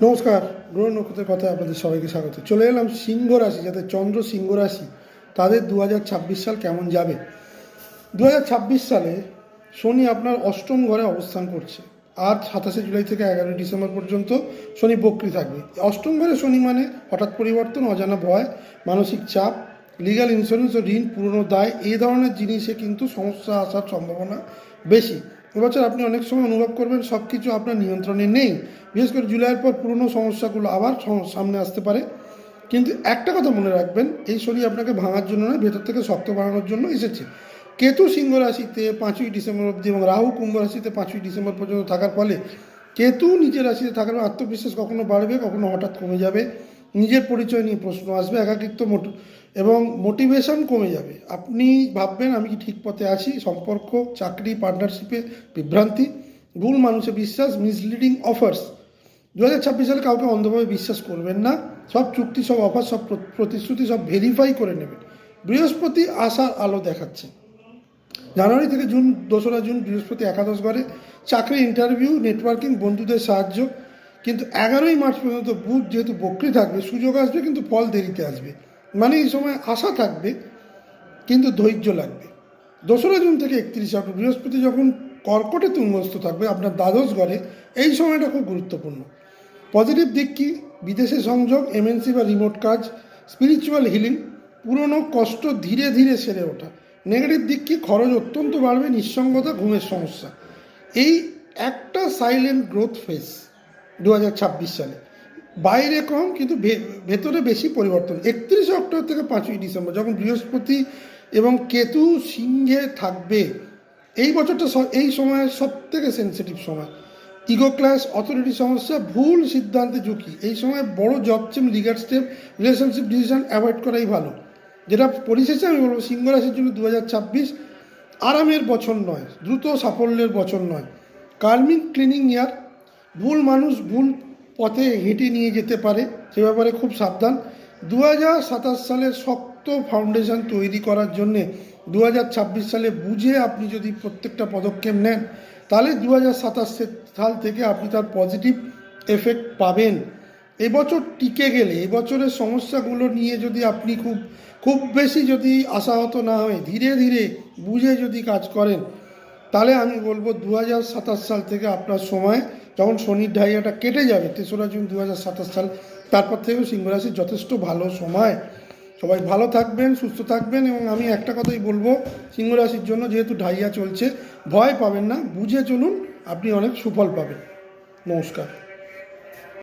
নমস্কার, গ্রহ নক্ষত্রের কথায় আপনাদের সবাইকে স্বাগত। চলে এলাম সিংহ রাশি, যাদের চন্দ্র সিংহ রাশি তাদের 2026 সাল কেমন যাবে। 2026 সালে শনি আপনার অষ্টম ঘরে অবস্থান করছে। আর 27 জুলাই থেকে 11 ডিসেম্বর পর্যন্ত শনি বক্রী থাকবে। অষ্টম ঘরে শনি মানে হঠাৎ পরিবর্তন, অজানা ভয়, মানসিক চাপ, লিগ্যাল ইন্স্যুরেন্স ও ঋণ পুরনো দায়, এই ধরনের জিনিসে কিন্তু সমস্যা আসার সম্ভাবনা বেশি। এবছর আপনি অনেক সময় অনুভব করবেন সব কিছু আপনার নিয়ন্ত্রণে নেই। বিশেষ করে জুলাইয়ের পর পুরনো সমস্যাগুলো আবার সামনে আসতে পারে। কিন্তু একটা কথা মনে রাখবেন, এই শনি আপনাকে ভাঙার জন্য নয়, ভেতর থেকে শক্ত বানানোর জন্য এসেছে। কেতু সিংহ রাশিতে 5ই ডিসেম্বর অবধি এবং রাহু কুম্ভ রাশিতে 5ই ডিসেম্বর পর্যন্ত থাকার ফলে কেতু নিজের রাশিতে থাকার আত্মবিশ্বাস কখনো বাড়বে, কখনো হঠাৎ কমে যাবে। নিজের পরিচয় নিয়ে প্রশ্ন আসবে, একাকিত্ব এবং মোটিভেশন কমে যাবে। আপনি ভাববেন আমি কি ঠিক পথে আছি। সম্পর্ক, চাকরি, পার্টনারশিপে বিভ্রান্তি, ভুল মানুষে বিশ্বাস, মিসলিডিং অফার্স। 2026 সালে কাউকে অন্ধভাবে বিশ্বাস করবেন না। সব চুক্তি, সব অফার, সব প্রতিশ্রুতি সব ভেরিফাই করে নেবেন। বৃহস্পতি আশার আলো দেখাচ্ছে। জানুয়ারি থেকে জুন, 2রা জুন বৃহস্পতি একাদশ ঘরে, চাকরি, ইন্টারভিউ, নেটওয়ার্কিং, বন্ধুদের সাহায্য। কিন্তু 11ই মার্চ পর্যন্ত বুধ যেহেতু বক্রী থাকবে, সুযোগ আসবে কিন্তু ফল দেরিতে আসবে। মানে এই সময় আশা থাকবে কিন্তু ধৈর্য লাগবে। 2রা জুন থেকে 31শে অক্টোবর বৃহস্পতি যখন কর্কটে তুঙ্গস্থ থাকবে আপনার দ্বাদশ ঘরে, এই সময়টা খুব গুরুত্বপূর্ণ। পজিটিভ দিক কি? বিদেশে সংযোগ, এমএনসি বা রিমোট কাজ, স্পিরিচুয়াল হিলিং, পুরনো কষ্ট ধীরে ধীরে সেরে ওঠা। নেগেটিভ দিক কি? খরচ অত্যন্ত বাড়বে, নিঃসঙ্গতা, ঘুমের সমস্যা। এই একটা সাইলেন্ট গ্রোথ ফেজ 2026 সালে। বাইরে কম কিন্তু ভেতরে বেশি পরিবর্তন। 31শে অক্টোবর থেকে 5ই ডিসেম্বর যখন বৃহস্পতি এবং কেতু সিংহে থাকবে, এই বছরটা এই সময়ের সব থেকে সেন্সিটিভ সময়। ইগো ক্লাস, অথরিটি সমস্যা, ভুল সিদ্ধান্তে ঝুঁকি। এই সময় বড় job change, legal step, relationship decision avoid করাই ভালো। যেটা পরিশেষে আমি বলবো, সিংহ রাশির জন্য 2026 আরামের বছর নয়, দ্রুত সাফল্যের বছর নয়, কার্মিক ক্লিনিং ইয়ার। ভুল মানুষ ভুল পথে হেঁটে নিয়ে যেতে পারে, সে ব্যাপারে খুব সাবধান। 2027 সালের শক্ত ফাউন্ডেশন তৈরি করার জন্যে 2026 সালে বুঝে আপনি যদি প্রত্যেকটা পদক্ষেপ নেন, তাহলে 2027 সাল থেকে আপনি তার পজিটিভ এফেক্ট পাবেন। এবছর টিকে গেলে, এবছরের সমস্যাগুলো নিয়ে যদি আপনি খুব বেশি যদি আশাহত না হয়ে ধীরে ধীরে বুঝে যদি কাজ করেন, তাহলে আমি বলবো 2027 সাল থেকে আপনার সময়, যখন শনির ঢাইয়াটা কেটে যাবে 3রা জুন 2027 সাল, তারপর থেকেও সিংহ রাশির যথেষ্ট ভালো সময়। সবাই ভালো থাকবেন, সুস্থ থাকবেন। এবং আমি একটা কথাই বলবো সিংহ রাশির জন্য, যেহেতু ঢাইয়া চলছে, ভয় পাবেন না, বুঝে চলুন, আপনি অনেক সুফল পাবেন। নমস্কার।